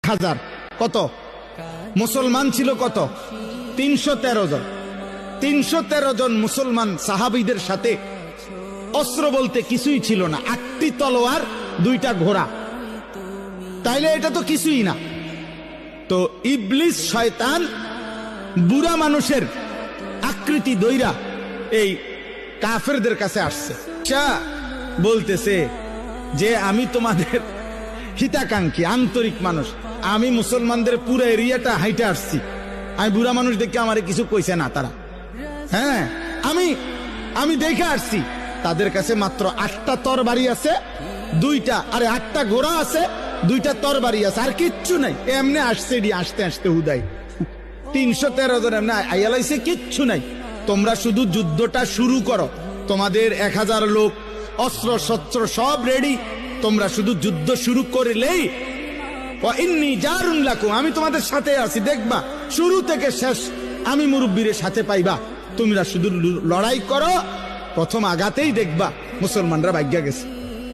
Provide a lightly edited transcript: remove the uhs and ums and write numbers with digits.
1000 কত মুসলমান ছিল কত 313 জন 313 জন মুসলমান সাহাবীদের সাথে অস্ত্র বলতে কিছুই ছিল না 8টি তলোয়ার 2টা ঘোড়া তাইলে এটা তো কিছুই না তো ইবলিস শয়তান বুড়া মানুষের আকৃতি দইরা এই কাফেরদের কাছে আসছে বলতেছে যে আমি তোমাদের হিতাকাঙ্ক্ষী আন্তরিক মানুষ আমি মুসলমানদের পুরো এরিয়াটা হাইটে আসছি আমি বুড়া মানুষ দেখে আমারে কিছু কইছে না তারা হ্যাঁ আমি দেখে আসছি তাদের কাছে মাত্র 8টা তরবারি আছে 2টা আরে 8টা ঘোড়া আছে 2টা তরবারি আছে আর কিচ্ছু নাই এমনি আসছে আসতে আসতে হুদাই 313 জন এমনি আইয়ালাইছে কিচ্ছু নাই তোমরা শুধু যুদ্ধটা শুরু করো তোমাদের 1000 লোক অস্ত্র শস্ত্র সব রেডি তোমরা শুধু যুদ্ধ শুরু করলেই আমি তোমাদের সাথে আছি দেখবা শুরু থেকে শেষ আমি মুরব্বীর সাথে পাইবা তোমরা শুধু লড়াই করো প্রথম আঘাতেই দেখবা মুসলমানরা ভাগ্যা গেছে